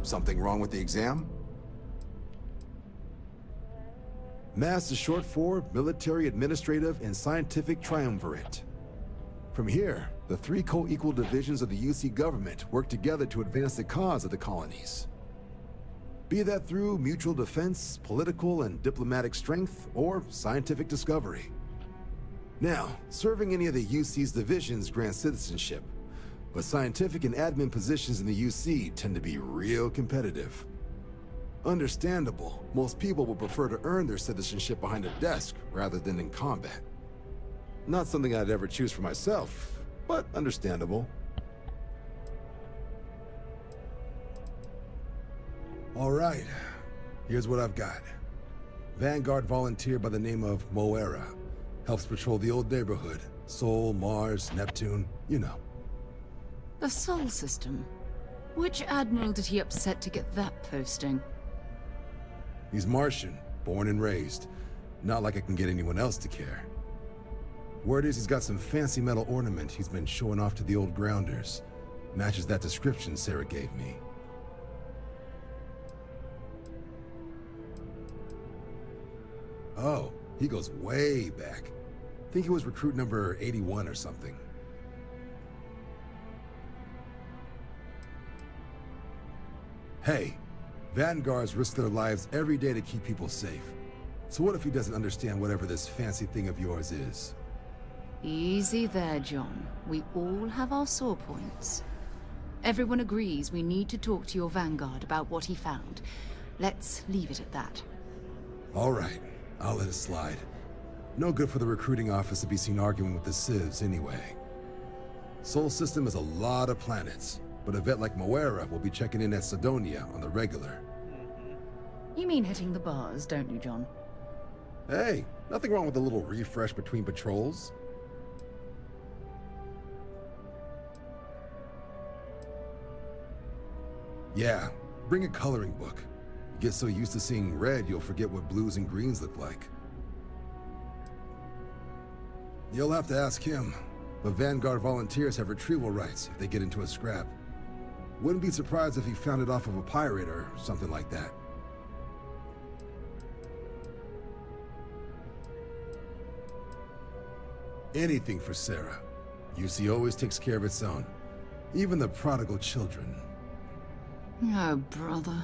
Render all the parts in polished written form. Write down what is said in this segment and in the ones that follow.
Something wrong with the exam? MAST is short for Military, Administrative, and Scientific Triumvirate. From here, the three co-equal divisions of the UC government work together to advance the cause of the colonies. Be that through mutual defense, political and diplomatic strength, or scientific discovery. Now, serving any of the UC's divisions grants citizenship, but scientific and admin positions in the UC tend to be real competitive. Understandable, most people would prefer to earn their citizenship behind a desk rather than in combat. Not something I'd ever choose for myself, but understandable. All right, here's what I've got. Vanguard volunteer by the name of Moira. Helps patrol the old neighborhood. Sol, Mars, Neptune, you know. The Sol system? Which admiral did he upset to get that posting? He's Martian, born and raised. Not like I can get anyone else to care. Word is he's got some fancy metal ornament he's been showing off to the old grounders. Matches that description Sarah gave me. Oh, he goes way back. Think he was recruit number 81 or something. Hey, Vanguards risk their lives every day to keep people safe. So what if he doesn't understand whatever this fancy thing of yours is? Easy there, John. We all have our sore points. Everyone agrees we need to talk to your Vanguard about what he found. Let's leave it at that. All right, I'll let it slide. No good for the recruiting office to be seen arguing with the civs anyway. Sol system has a lot of planets, but a vet like Moira will be checking in at Sidonia on the regular. You mean hitting the bars, don't you, John? Hey, nothing wrong with a little refresh between patrols. Yeah, bring a coloring book. You get so used to seeing red, you'll forget what blues and greens look like. You'll have to ask him, but Vanguard volunteers have retrieval rights if they get into a scrap. Wouldn't be surprised if he found it off of a pirate or something like that. Anything for Sarah. UC always takes care of its own. Even the prodigal children. Oh, brother.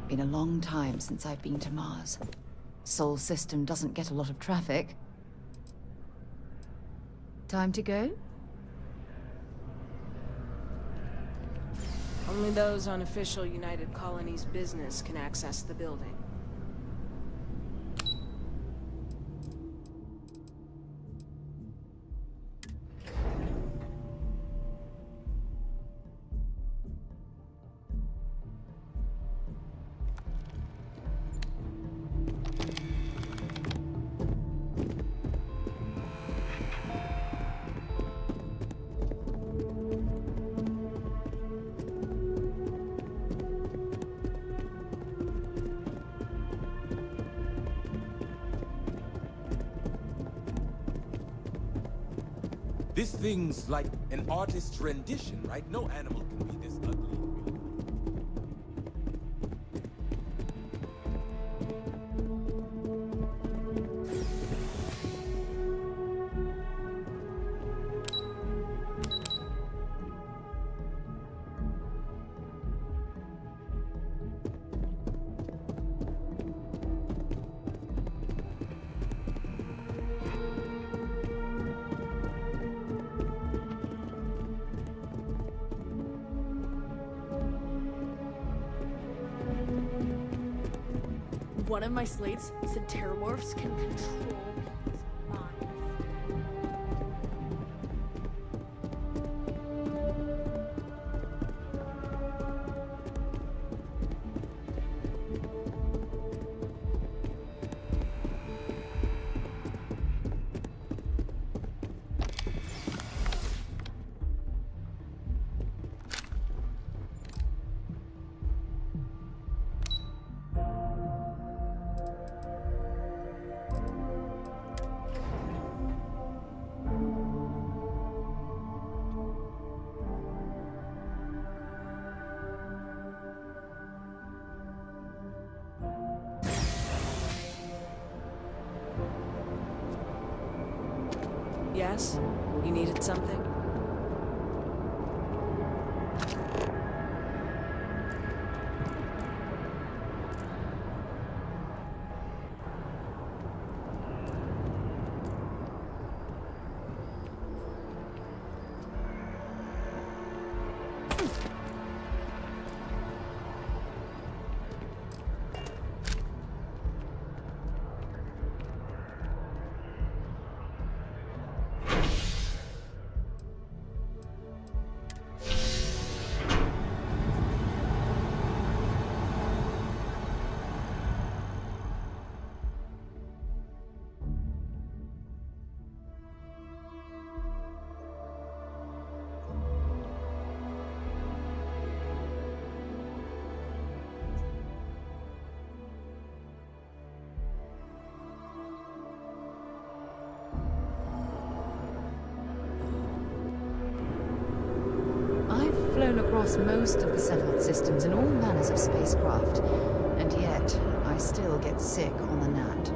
Been a long time since I've been to Mars. Sol system doesn't get a lot of traffic. Time to go? Only those on official United Colonies business can access the building. This thing's like an artist's rendition, right? No animal can be this ugly. One of my slates said Terramorphs can control people's minds. Yes? You needed something? Flown across most of the settled systems in all manners of spacecraft, and yet I still get sick on the nat.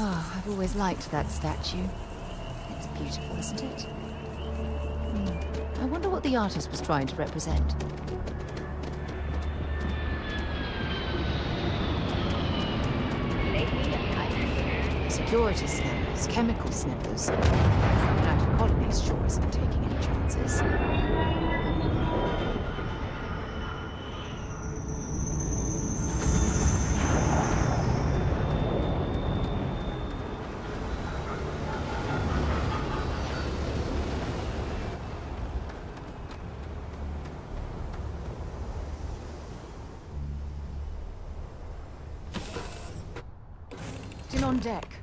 Oh, I've always liked that statue. It's beautiful, isn't it? I wonder what the artist was trying to represent. Security scanners, chemical sniffers. The United Colonies sure isn't taking any chances. On deck.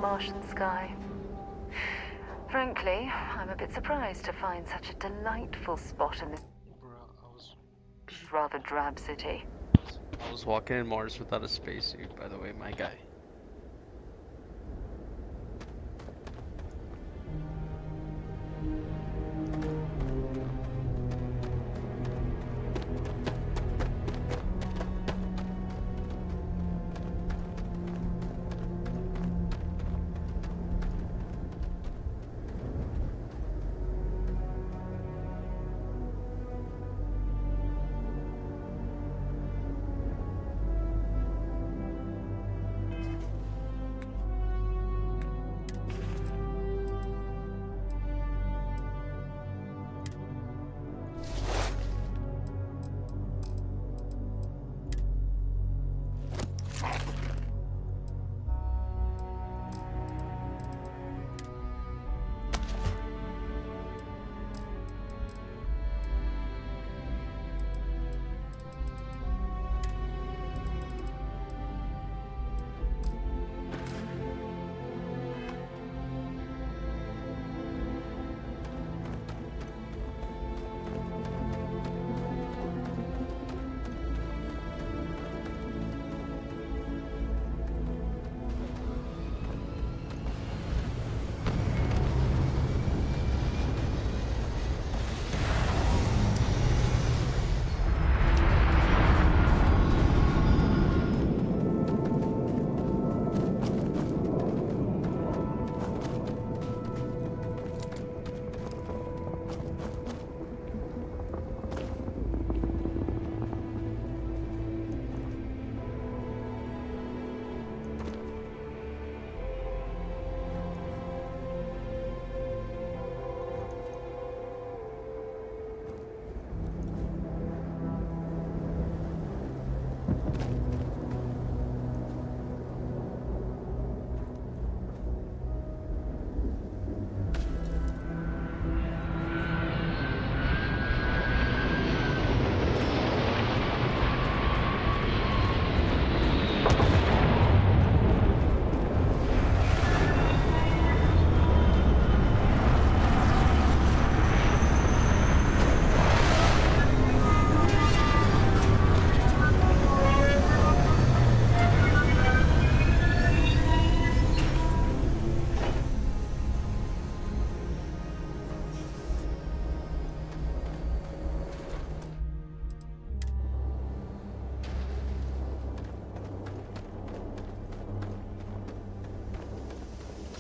Martian sky. Frankly, I'm a bit surprised to find such a delightful spot in this Bro, rather drab city. I was walking in Mars without a spacesuit, by the way, my guy.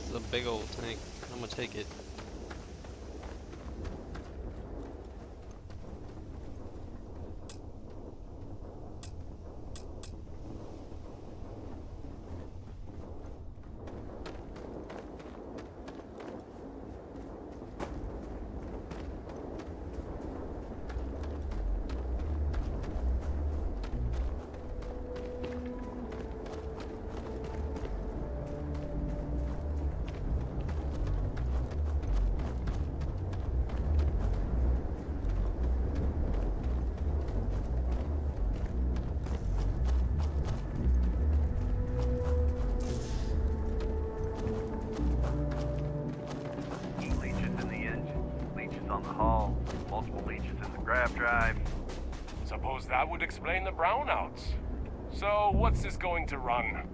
This is a big old tank. I'm gonna take it. On the hull, multiple leeches in the grav drive. Suppose that would explain the brownouts. So, what's this going to run?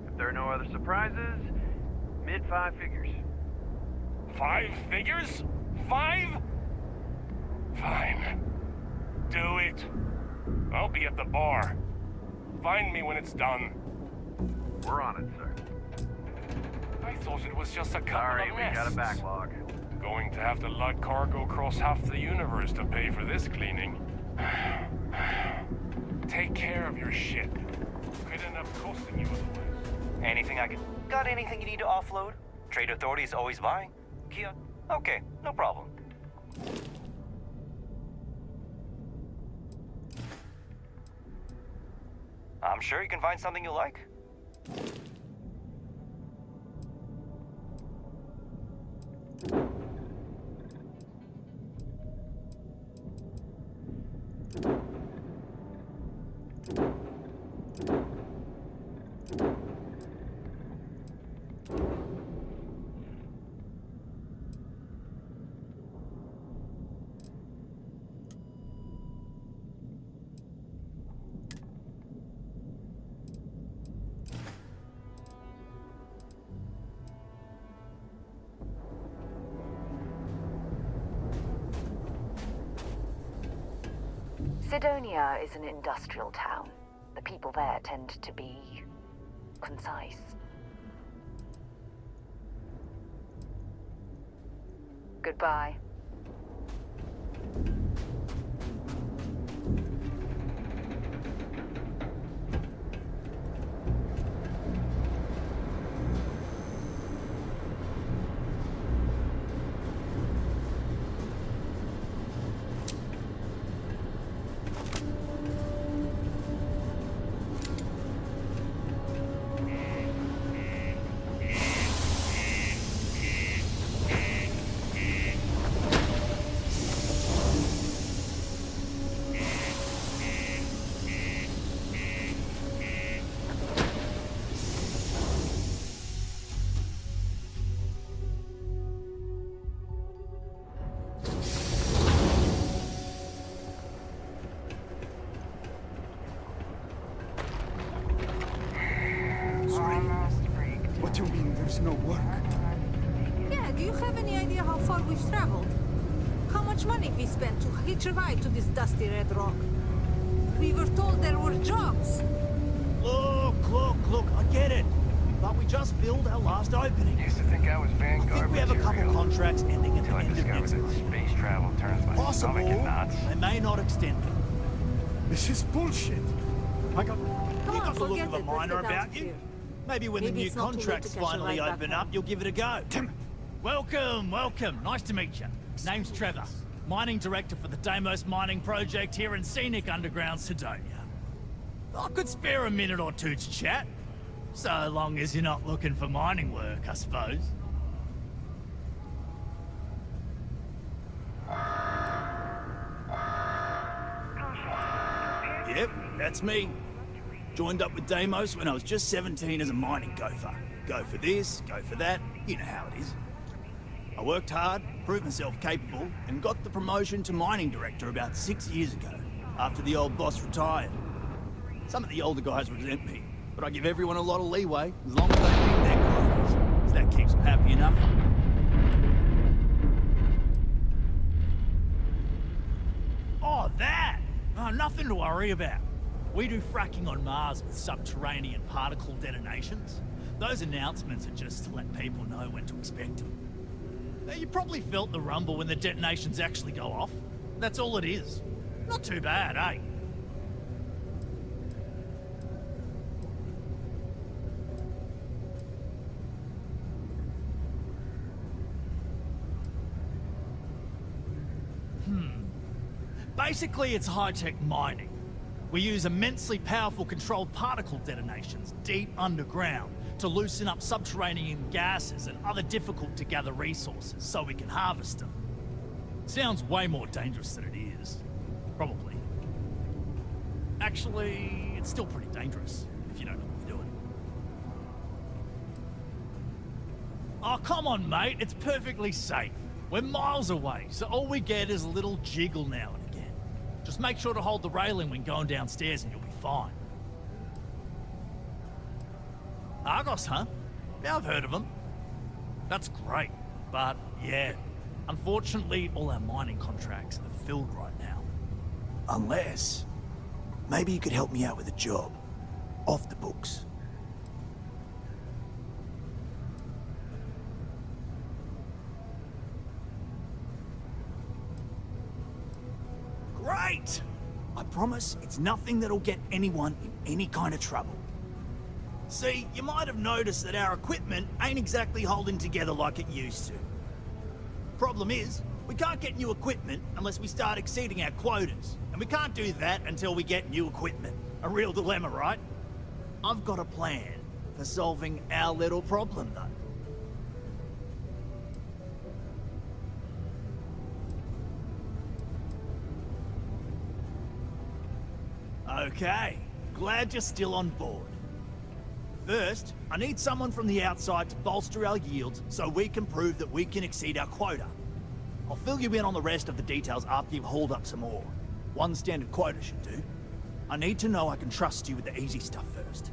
If there are no other surprises, mid 5 figures. 5 figures? 5? Fine. Do it. I'll be at the bar. Find me when it's done. We're on it, sir. I thought it was just a couple Sorry, of we nests. got a backlog. Going to have to lug cargo across half the universe to pay for this cleaning. Take care of your ship. Could end up costing you otherwise. Anything I can... Got anything you need to offload? Trade Authority is always buying. Kia? Okay, no problem. I'm sure you can find something you like. Sidonia is an industrial town. The people there tend to be concise. Goodbye. What do you mean there's no work? Yeah, do you have any idea how far we've traveled? How much money we spent to hitch a ride to this dusty red rock? We were told there were jobs. Look, I get it. But we just filled our last opening. Used to think I was Vanguard I think we have a couple material, contracts ending at the until I end of discovered next that month. space travel turns my Possible, stomach in knots. they may not extend it. This is bullshit. I got... Come You on, got the look forget of a it. Let's miner get out about of you. here. Maybe when Maybe the new it's not too late to contracts catch a finally ride back open home. up, you'll give it a go. Welcome. Nice to meet you. Name's Trevor, mining director for the Deimos mining project here in scenic underground Sidonia. I could spare a minute or two to chat, so long as you're not looking for mining work, I suppose. Yep, that's me. Joined up with Deimos when I was just 17 as a mining gopher. Go for this, go for that, you know how it is. I worked hard, proved myself capable, and got the promotion to mining director about 6 years ago, after the old boss retired. Some of the older guys resent me, but I give everyone a lot of leeway, as long as they meet their quotas. So that keeps them happy enough. Oh, that! Oh, nothing to worry about. We do fracking on Mars with subterranean particle detonations. Those announcements are just to let people know when to expect them. Now, you probably felt the rumble when the detonations actually go off. That's all it is. Not too bad, eh? Basically, it's high-tech mining. We use immensely powerful controlled particle detonations deep underground to loosen up subterranean gases and other difficult-to-gather resources so we can harvest them. Sounds way more dangerous than it is. Probably. Actually, it's still pretty dangerous if you don't know what you're doing. Oh, come on, mate. It's perfectly safe. We're miles away, so all we get is a little jiggle now and again. Just make sure to hold the railing when going downstairs and you'll be fine. Argos, huh? Yeah, I've heard of them. That's great, but yeah. Unfortunately, all our mining contracts are filled right now. Unless... maybe you could help me out with a job. Off the books. Great! I promise it's nothing that'll get anyone in any kind of trouble. See, you might have noticed that our equipment ain't exactly holding together like it used to. Problem is, we can't get new equipment unless we start exceeding our quotas. And we can't do that until we get new equipment. A real dilemma, right? I've got a plan for solving our little problem, though. Okay, glad you're still on board. First, I need someone from the outside to bolster our yields so we can prove that we can exceed our quota. I'll fill you in on the rest of the details after you've hauled up some ore. One standard quota should do. I need to know I can trust you with the easy stuff first.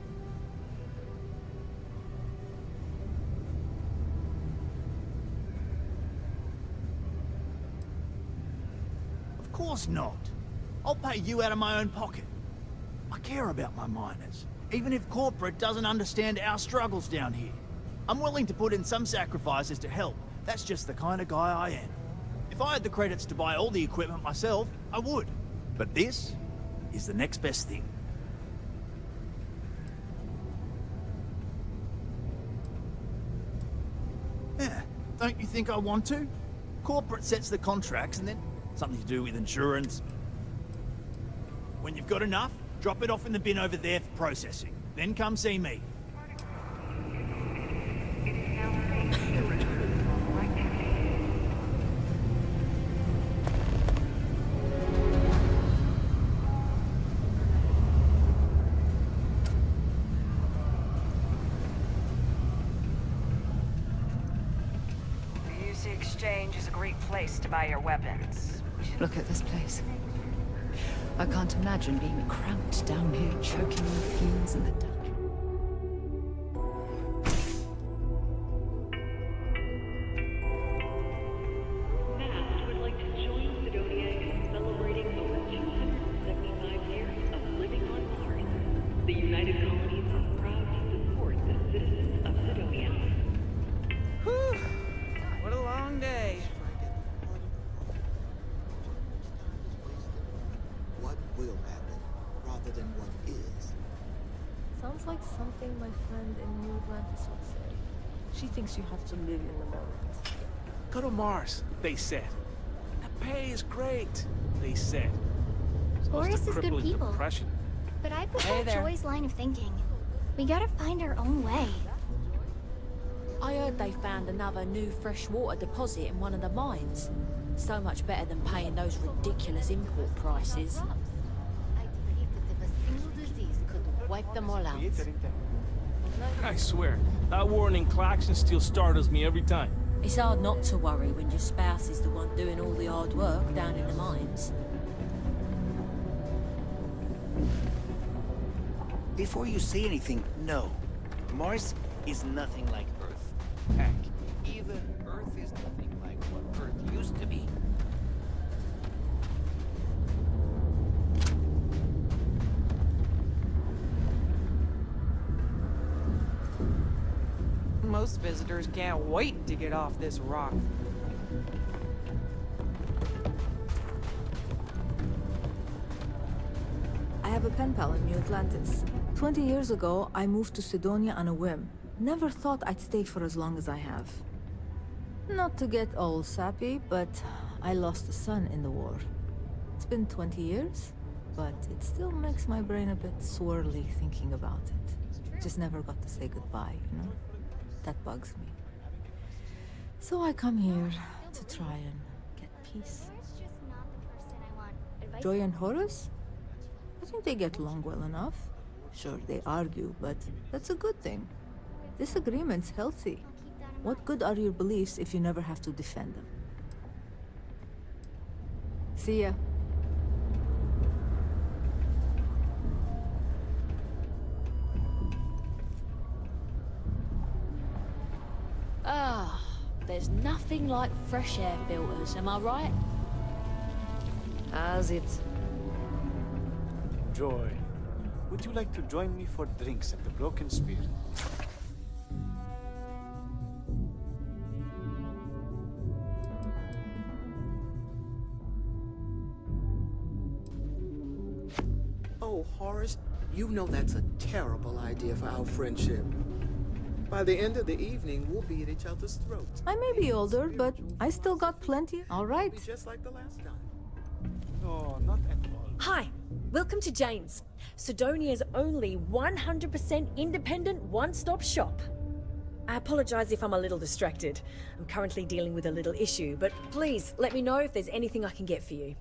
Of course not. I'll pay you out of my own pocket. I care about my miners, even if corporate doesn't understand our struggles down here. I'm willing to put in some sacrifices to help. That's just the kind of guy I am. If I had the credits to buy all the equipment myself, I would. But this is the next best thing. Yeah, don't you think I want to? Corporate sets the contracts and then something to do with insurance. When you've got enough, drop it off in the bin over there for processing. Then come see me. The UC Exchange is a great place to buy your weapons. Look at this place. I can't imagine being cramped down here, choking on the fumes and the dust. Mast would like to join Sidonia in celebrating over 275 years of living on Mars. The United Colonies are proud to support the citizens of Sidonia. Whew! What a long day. What will happen rather than what is. Sounds like something my friend in New Atlantis would say. She thinks you have to live in the moment. Go to Mars, they said. The pay is great, they said. Boris is good Crippling people. depression. But I Hey prefer there. Joy's line of thinking. We gotta find our own way. I heard they found another new freshwater deposit in one of the mines. So much better than paying those ridiculous import prices. I predicted if a single disease could wipe them all out. I swear, that warning klaxon still startles me every time. It's hard not to worry when your spouse is the one doing all the hard work down in the mines. Before you say anything, no. Mars is nothing like Earth. Heck, even Earth is nothing like what Earth used to be. Most visitors can't wait to get off this rock. I have a pen pal in New Atlantis. 20 years ago, I moved to Sidonia on a whim. Never thought I'd stay for as long as I have. Not to get all sappy, but I lost a son in the war. It's been 20 years, but it still makes my brain a bit swirly thinking about it. Just never got to say goodbye, you know? That bugs me. So I come here to try and get peace. Joy and Horace? I think they get along well enough. Sure, they argue, but that's a good thing. Disagreement's healthy. What good are your beliefs if you never have to defend them? See ya. Ah, there's nothing like fresh air filters, am I right? As it. Joy, would you like to join me for drinks at the Broken Spear? Oh, Horace, you know that's a terrible idea for our friendship. By the end of the evening, we'll be at each other's throats. I may be older, but I still got plenty. All right. Just like the last time. No, not at all. Hi, welcome to Jane's, Sidonia's only 100% independent one-stop shop. I apologize if I'm a little distracted. I'm currently dealing with a little issue, but please let me know if there's anything I can get for you.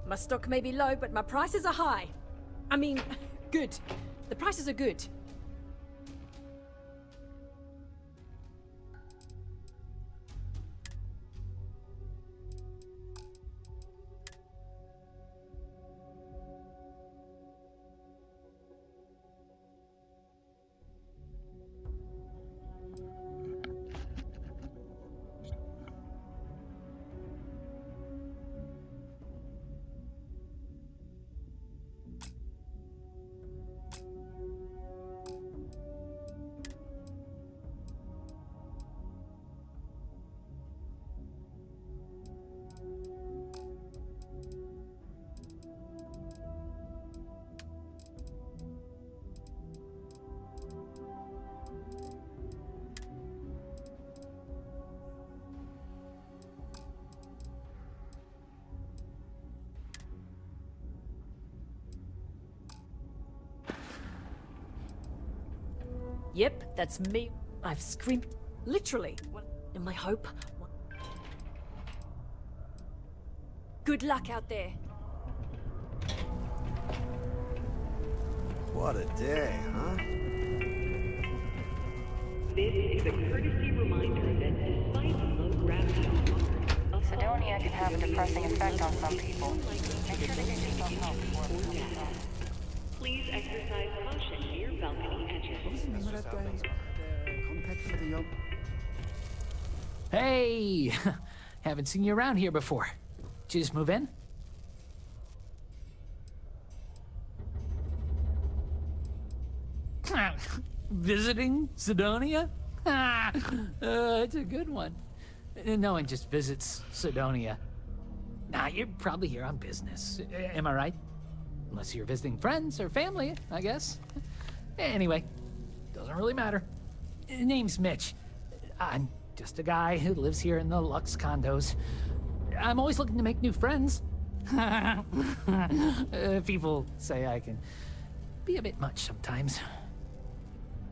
My stock may be low, but my prices are high. I mean, good. The prices are good. Yep, that's me. I've screamed. Literally. In my hope. Good luck out there. What a day, huh? This is a courtesy reminder that despite low gravity on Mars, Sidonia can have a depressing effect on some people. Make sure to get yourself help before it becomes bad. please exercise caution near balcony edges. Hey! Haven't seen you around here before. Did you just move in? Visiting Sidonia? It's a good one. No one just visits Sidonia. Nah, you're probably here on business. Am I right? Unless you're visiting friends or family, I guess. Anyway, doesn't really matter. Name's Mitch. I'm just a guy who lives here in the Lux condos. I'm always looking to make new friends. People say I can be a bit much sometimes.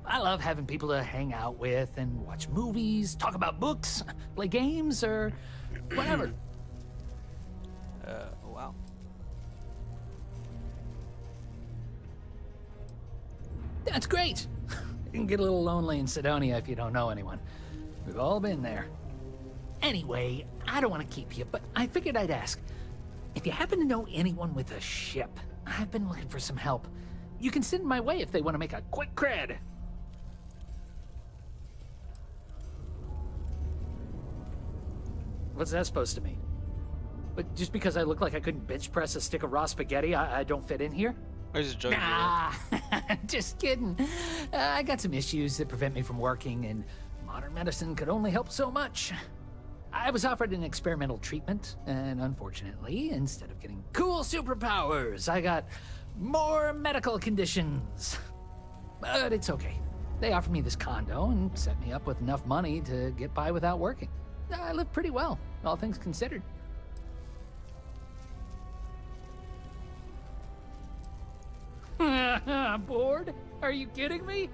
I love having people to hang out with and watch movies, talk about books, play games, or whatever. Wow. That's great. You can get a little lonely in Sidonia if you don't know anyone. We've all been there. Anyway, I don't want to keep you, but I figured I'd ask. If you happen to know anyone with a ship, I've been looking for some help. You can send my way if they want to make a quick cred. What's that supposed to mean? But just because I look like I couldn't bench press a stick of raw spaghetti, I don't fit in here? I was just joking. Nah, just kidding. I got some issues that prevent me from working, and modern medicine could only help so much. I was offered an experimental treatment, and unfortunately, instead of getting cool superpowers, I got more medical conditions. But it's okay. They offered me this condo and set me up with enough money to get by without working. I live pretty well, all things considered. Bored? Are you kidding me?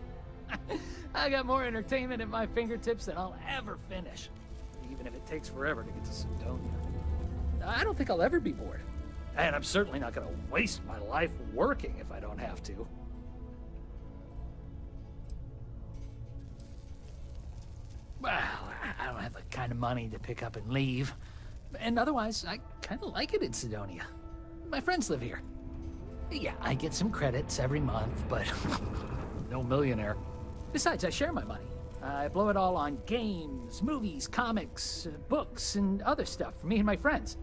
I got more entertainment at my fingertips than I'll ever finish, even if it takes forever to get to Sidonia. I don't think I'll ever be bored, and I'm certainly not going to waste my life working if I don't have to. Well, I don't have the kind of money to pick up and leave, and otherwise, I kind of like it in Sidonia. My friends live here. Yeah, I get some credits every month, but no millionaire. Besides, I share my money. I blow it all on games, movies, comics, books, and other stuff for me and my friends.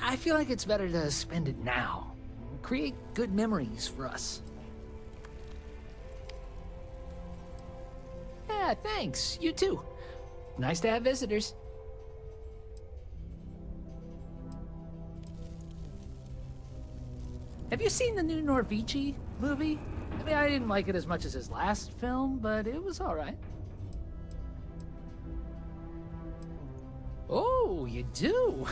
I feel like it's better to spend it now. Create good memories for us. Yeah, thanks. You too. Nice to have visitors. Have you seen the new Norvici movie? I mean, I didn't like it as much as his last film, but it was all right. Oh, you do?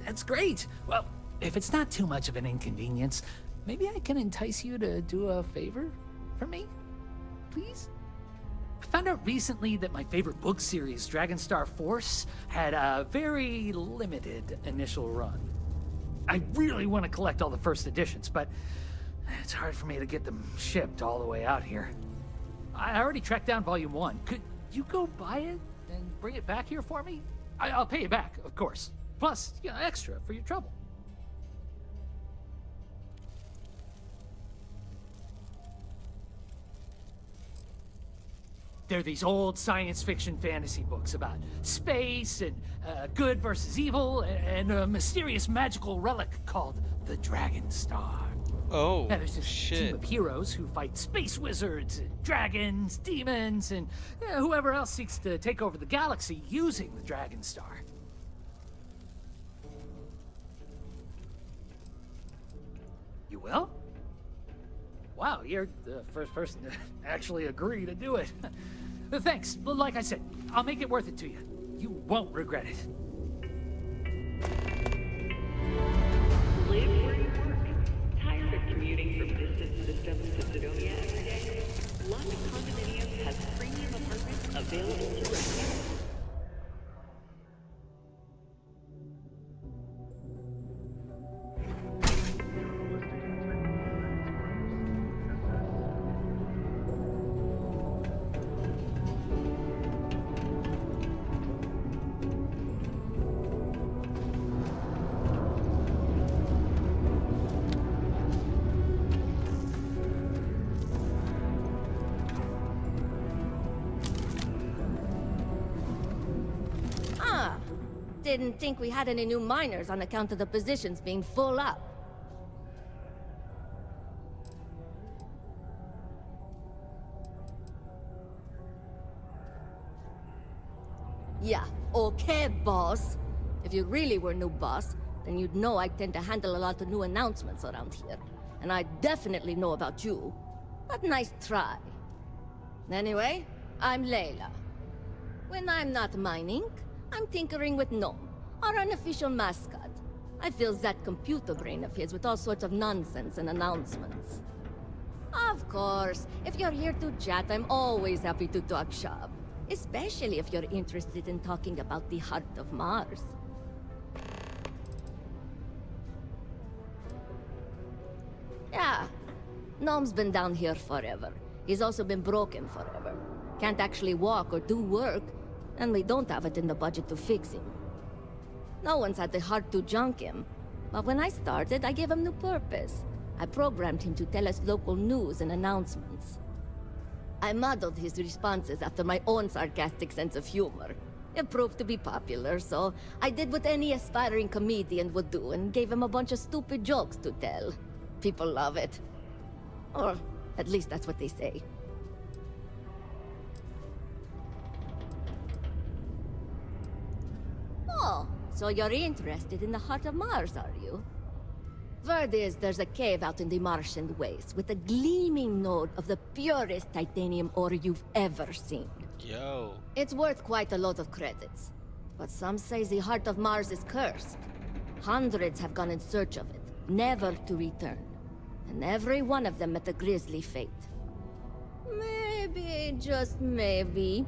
That's great. Well, if it's not too much of an inconvenience, maybe I can entice you to do a favor for me? Please? I found out recently that my favorite book series, Dragonstar Force, had a very limited initial run. I really want to collect all the first editions, but it's hard for me to get them shipped all the way out here. I already tracked down Volume 1. Could you go buy it and bring it back here for me? I'll pay you back, of course. Plus, you know, extra for your trouble. They're these old science fiction fantasy books about space and good versus evil and a mysterious magical relic called the Dragonstar. Oh, and there's this shit. team of heroes who fight space wizards, and dragons, demons, and whoever else seeks to take over the galaxy using the Dragonstar. You will? Wow, you're the first person to actually agree to do it. Thanks. Like I said, I'll make it worth it to you. You won't regret it. Live where you work. Tired of commuting from distant systems to Sidonia every day? Lots of condominiums didn't think we had any new miners on account of the positions being full up. Yeah, okay, boss. If you really were new boss, then you'd know I tend to handle a lot of new announcements around here. And I definitely know about you. But nice try. Anyway, I'm Layla. When I'm not mining, I'm tinkering with Gnome, our unofficial mascot. I fill that computer brain of his with all sorts of nonsense and announcements. Of course, if you're here to chat, I'm always happy to talk shop. Especially if you're interested in talking about the heart of Mars. Yeah, Gnome's been down here forever. He's also been broken forever. Can't actually walk or do work, and we don't have it in the budget to fix him. No one's had the heart to junk him, but when I started, I gave him new purpose. I programmed him to tell us local news and announcements. I modeled his responses after my own sarcastic sense of humor. It proved to be popular, so I did what any aspiring comedian would do and gave him a bunch of stupid jokes to tell. People love it. Or at least that's what they say. Oh, so you're interested in the heart of Mars, are you? Word is there's a cave out in the Martian waste with a gleaming node of the purest titanium ore you've ever seen. Yo. It's worth quite a lot of credits. But some say the heart of Mars is cursed. Hundreds have gone in search of it, never to return. And every one of them met a grisly fate. Maybe, just maybe,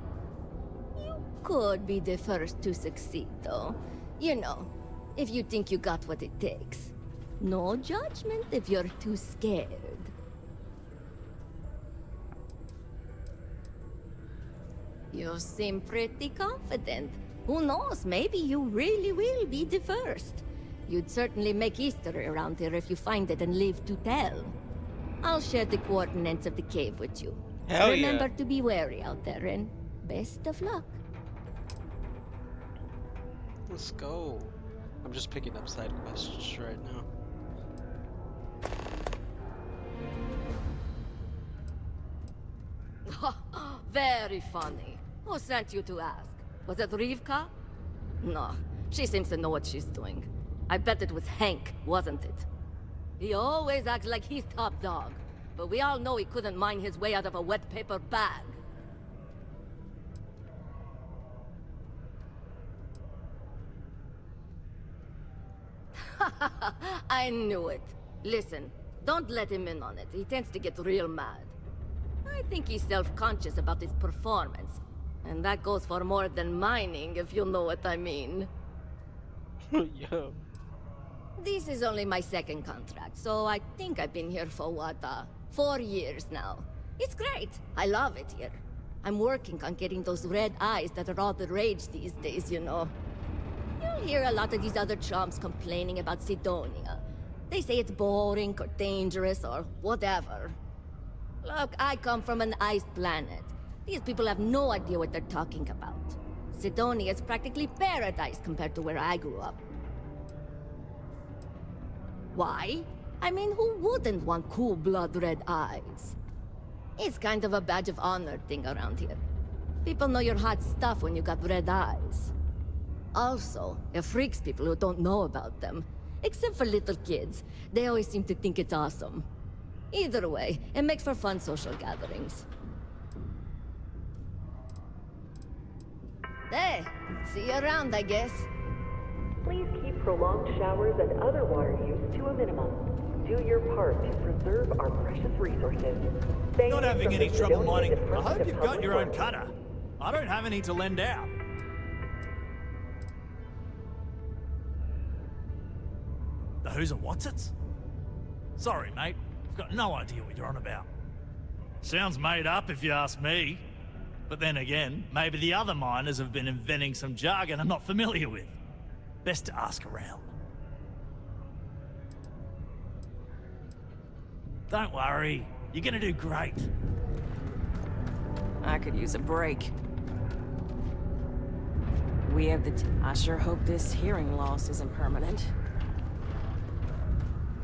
you could be the first to succeed, though. You know, if you think you got what it takes. No judgment if you're too scared. You seem pretty confident. Who knows, maybe you really will be the first. You'd certainly make history around here if you find it and live to tell. I'll share the coordinates of the cave with you. Hell Remember yeah. to be wary out there, and best of luck. Let's go. I'm just picking up side quests right now. Very funny. Who sent you to ask? Was it Rivka? No, she seems to know what she's doing. I bet it was Hank, wasn't it? He always acts like he's top dog, but we all know he couldn't mine his way out of a wet paper bag. I knew it. Listen, don't let him in on it. He tends to get real mad. I think he's self-conscious about his performance. And that goes for more than mining, if you know what I mean. Yo. This is only my second contract, so I think I've been here for what, 4 years now. It's great. I love it here. I'm working on getting those red eyes that are all the rage these days, you know. You'll hear a lot of these other chumps complaining about Sidonia. They say it's boring or dangerous or whatever. Look, I come from an ice planet. These people have no idea what they're talking about. Sidonia is practically paradise compared to where I grew up. Why? I mean, who wouldn't want cool blood red eyes? It's kind of a badge of honor thing around here. People know you're hot stuff when you got red eyes. Also, it freaks people who don't know about them. Except for little kids. They always seem to think it's awesome. Either way, it makes for fun social gatherings. Hey, see you around, I guess. Please keep prolonged showers and other water use to a minimum. Do your part to preserve our precious resources. Thank Not you having from any the trouble Sidonian mining. I Department hope of you've got Public your own Works. cutter. I don't have any to lend out. The who's and what's it's? Sorry, mate. I've got no idea what you're on about. Sounds made up if you ask me. But then again, maybe the other miners have been inventing some jargon I'm not familiar with. Best to ask around. Don't worry, you're gonna do great. I could use a break. We have the I sure hope this hearing loss isn't permanent.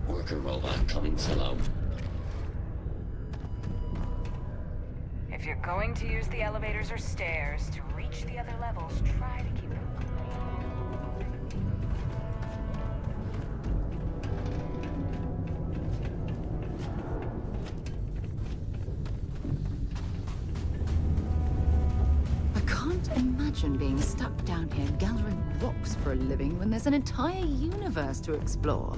Worker robot coming slow. If you're going to use the elevators or stairs to reach the other levels, try to keep them I can't imagine being stuck down here gathering rocks for a living when there's an entire universe to explore.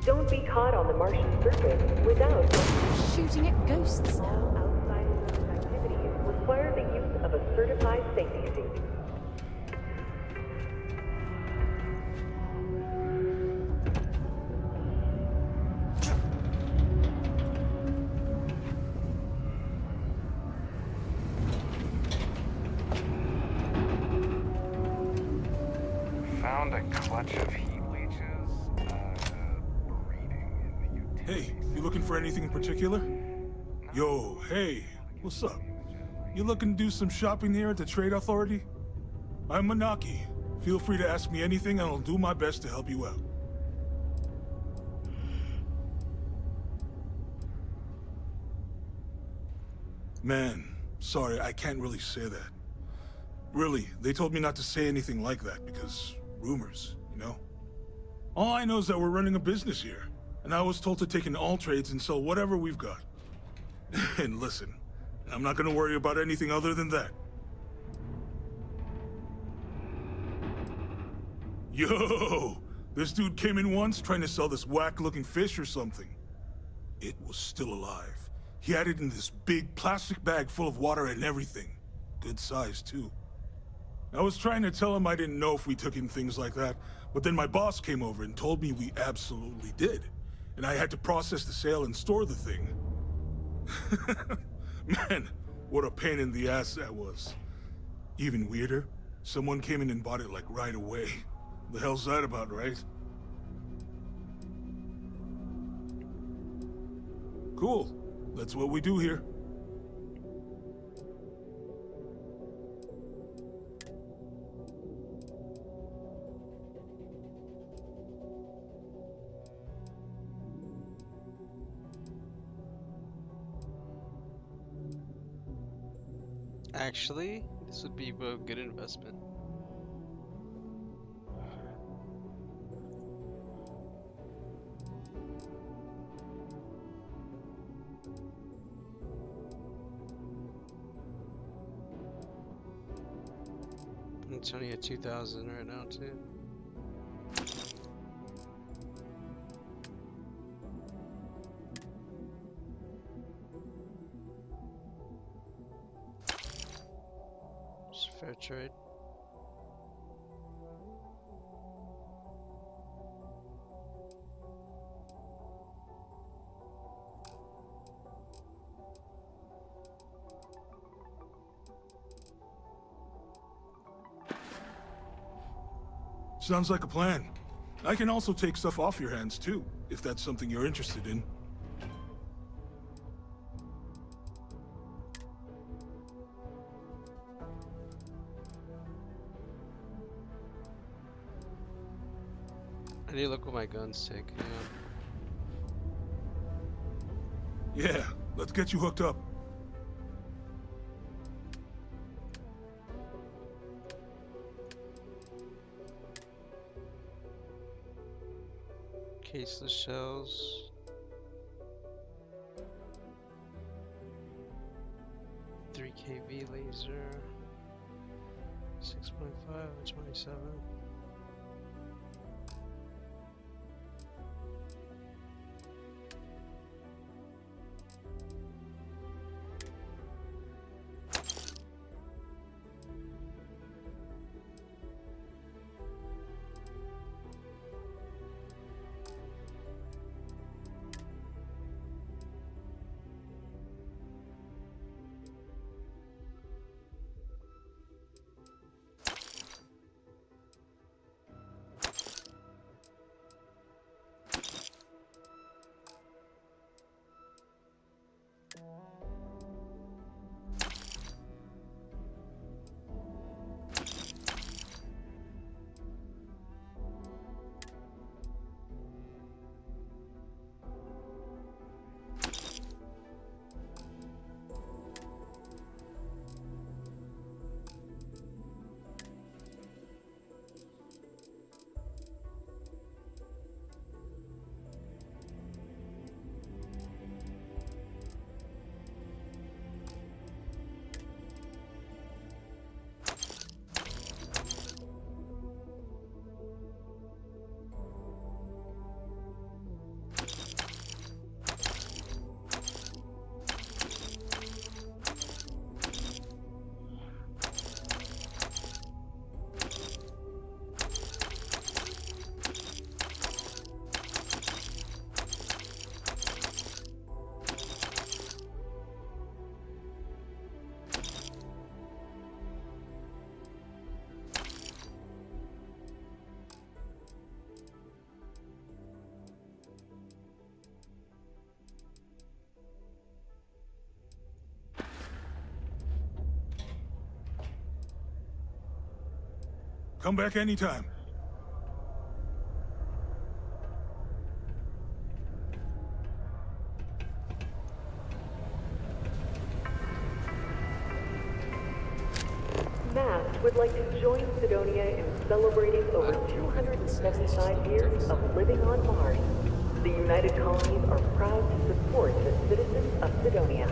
Don't be caught on the Martian surface without shooting at ghosts now. Outside activities require the use of a certified safety suit. Found a clutch of heat leeches. Hey, you looking for anything in particular? Yo, hey, what's up? You looking to do some shopping here at the Trade Authority? I'm Manaki. Feel free to ask me anything and I'll do my best to help you out. Man, sorry, I can't really say that. Really, they told me not to say anything like that because rumors, you know? All I know is that we're running a business here. And I was told to take in all trades and sell whatever we've got. And listen, I'm not gonna worry about anything other than that. Yo! This dude came in once trying to sell this whack-looking fish or something. It was still alive. He had it in this big plastic bag full of water and everything. Good size, too. I was trying to tell him I didn't know if we took in things like that, but then my boss came over and told me we absolutely did. And I had to process the sale and store the thing. Man, what a pain in the ass that was. Even weirder, someone came in and bought it like right away. The hell's that about, right? Cool. That's what we do here. Actually, this would be a good investment. It's only at 2,000 right now, too. Fair trade. Sounds like a plan. I can also take stuff off your hands too, if that's something you're interested in. I need to look what my guns take. Yeah, let's get you hooked up. Caseless shells. 3kV laser. 6.5 and 27. Come back anytime. Matt would like to join Sidonia in celebrating over 275 years of living on Mars. The United Colonies are proud to support the citizens of Sidonia.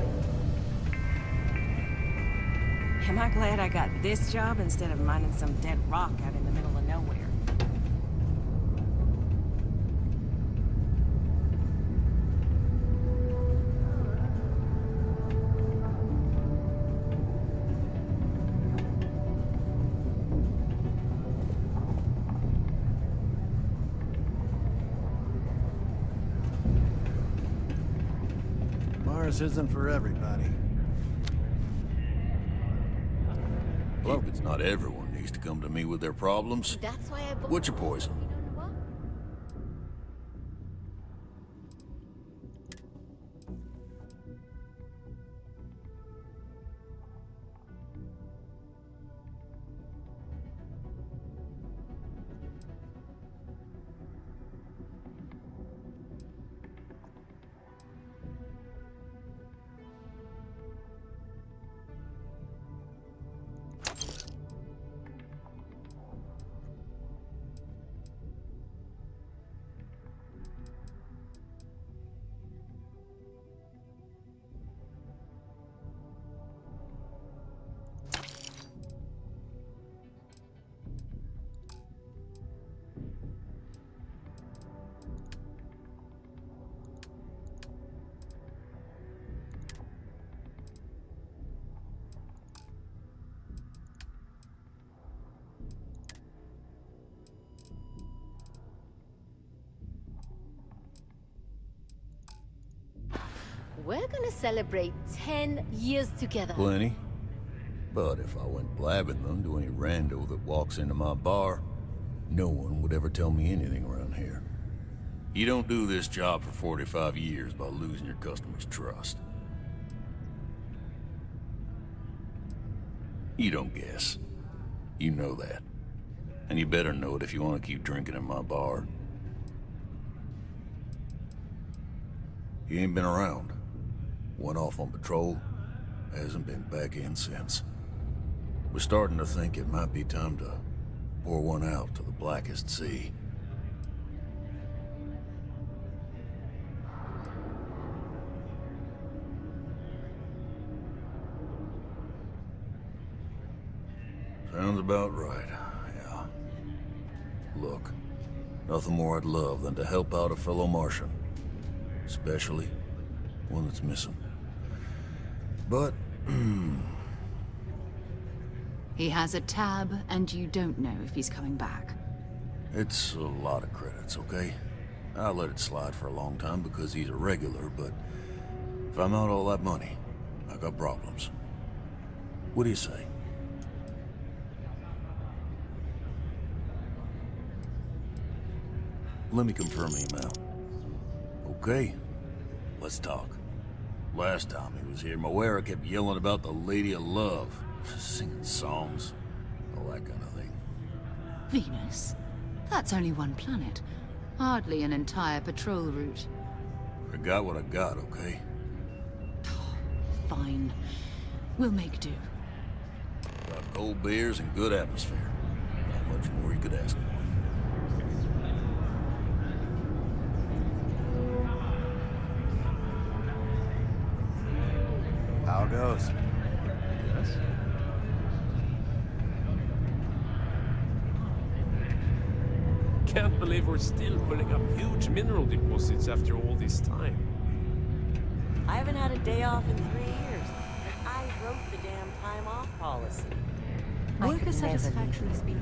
Am I glad I got this job instead of mining some dead rock out in the middle of nowhere? Mars isn't for everybody. Hope it's not everyone needs to come to me with their problems. That's why I What's your poison? We're gonna celebrate 10 years together. Plenty. But if I went blabbing them to any rando that walks into my bar, no one would ever tell me anything around here. You don't do this job for 45 years by losing your customers' trust. You don't guess. You know that. And you better know it if you want to keep drinking in my bar. You ain't been around. Went off on patrol, hasn't been back in since. We're starting to think it might be time to pour one out to the blackest sea. Sounds about right, yeah. Look, nothing more I'd love than to help out a fellow Martian. Especially one that's missing. But, He has a tab, and you don't know if he's coming back. it's a lot of credits, okay? I let it slide for a long time because he's a regular, but if I'm out all that money, I got problems. What do you say? Let me confirm the amount. Okay, let's talk. Last time he was here, Moira kept yelling about the Lady of Love, singing songs, all that kind of thing. Venus? That's only one planet. Hardly an entire patrol route. I got what I got, okay? Fine. We'll make do. Got cold beers and good atmosphere. Not much more you could ask for. How goes? Yes? Can't believe we're still pulling up huge mineral deposits after all this time. I haven't had a day off in 3 years, and I wrote the damn time off policy. Worker satisfaction has been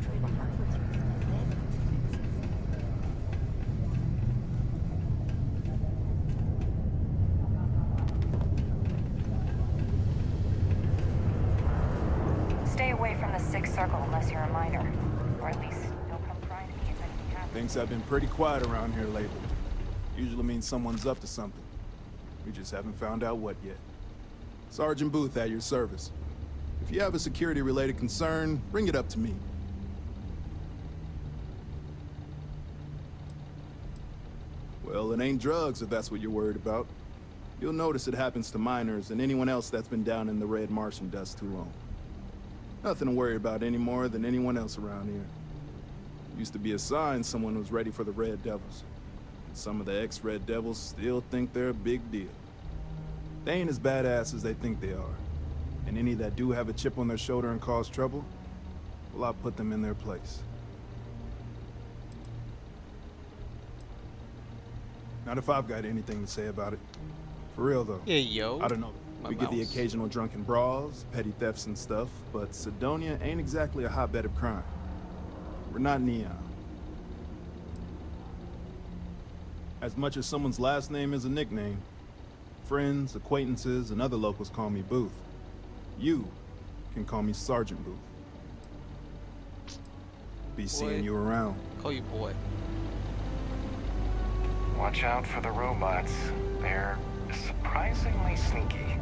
Stay away from the Sixth Circle unless you're a minor. Or at least don't come crying to me if anything happens. Things have been pretty quiet around here lately. Usually means someone's up to something. We just haven't found out what yet. Sergeant Booth at your service. If you have a security-related concern, bring it up to me. Well, it ain't drugs if that's what you're worried about. You'll notice it happens to miners and anyone else that's been down in the red Martian dust too long. Nothing to worry about any more than anyone else around here. Used to be a sign someone was ready for the Red Devils. Some of the ex-Red Devils still think they're a big deal. They ain't as badass as they think they are. And any that do have a chip on their shoulder and cause trouble, well, I'll put them in their place. Not if I've got anything to say about it. For real, though. Yeah, yo. I don't know. My We get the mouse. occasional drunken brawls, petty thefts and stuff, but Sidonia ain't exactly a hotbed of crime. We're not Neon. As much as someone's last name is a nickname, friends, acquaintances, and other locals call me Booth. You can call me Sergeant Booth. Be seeing you around. Call you boy. Watch out for the robots. They're surprisingly sneaky.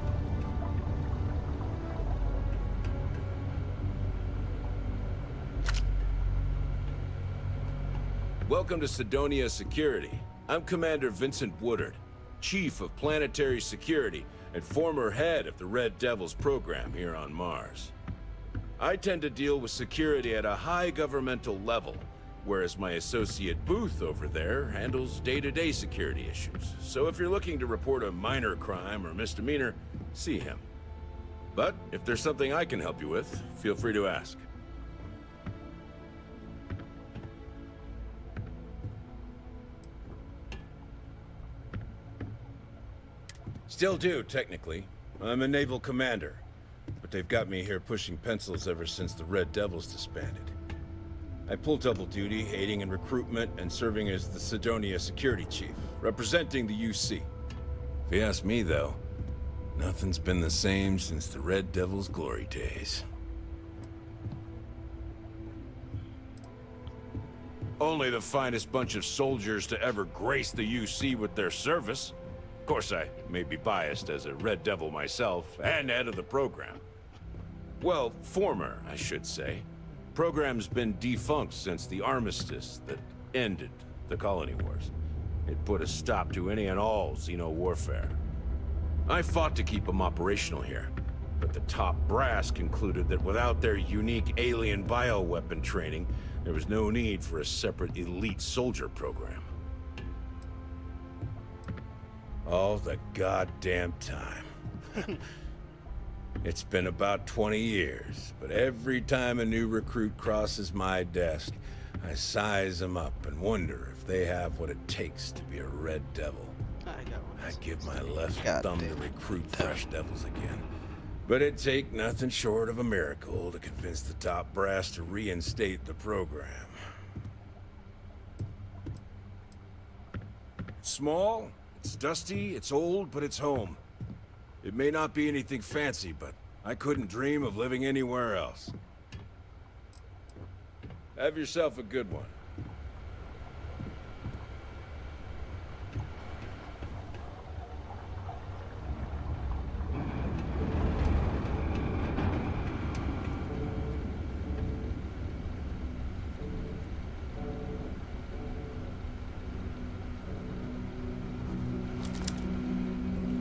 Welcome to Sidonia Security. I'm Commander Vincent Woodard, Chief of Planetary Security and former head of the Red Devils program here on Mars. I tend to deal with security at a high governmental level, whereas my associate Booth over there handles day-to-day security issues. So if you're looking to report a minor crime or misdemeanor, see him. But if there's something I can help you with, feel free to ask. Still do, technically. I'm a naval commander, but they've got me here pushing pencils ever since the Red Devils disbanded. I pull double duty, aiding in recruitment and serving as the Sidonia Security Chief, representing the UC. If you ask me, though, nothing's been the same since the Red Devils' glory days. Only the finest bunch of soldiers to ever grace the UC with their service. Of course, I may be biased as a Red Devil myself, and head of the program. Well, former, I should say. Program's been defunct since the armistice that ended the colony wars. It put a stop to any and all Xeno warfare. I fought to keep them operational here, but the top brass concluded that without their unique alien bioweapon training, there was no need for a separate elite soldier program. All the goddamn time. It's been about 20 years, but every time a new recruit crosses my desk, I size them up and wonder if they have what it takes to be a Red Devil. I'd give my left thumb to recruit fresh devils again. But it'd take nothing short of a miracle to convince the top brass to reinstate the program. It's small, it's dusty, it's old, but it's home. It may not be anything fancy, but I couldn't dream of living anywhere else. Have yourself a good one.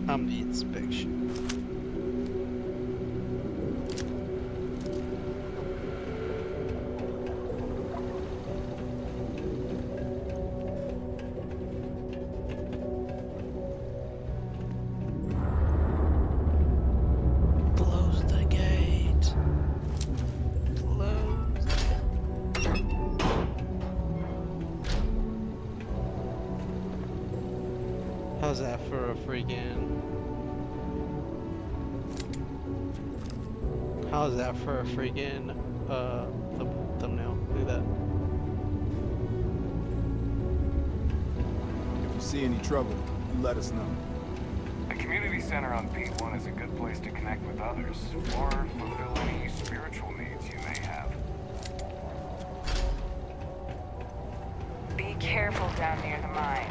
I'm the inspection. Close the gate. Close. How's that for a freaking... How's that for a freaking thumbnail? Look at that. If you see any trouble, you let us know. The community center on P1 is a good place to connect with others, or fulfill any spiritual needs you may have. Be careful down near the mines.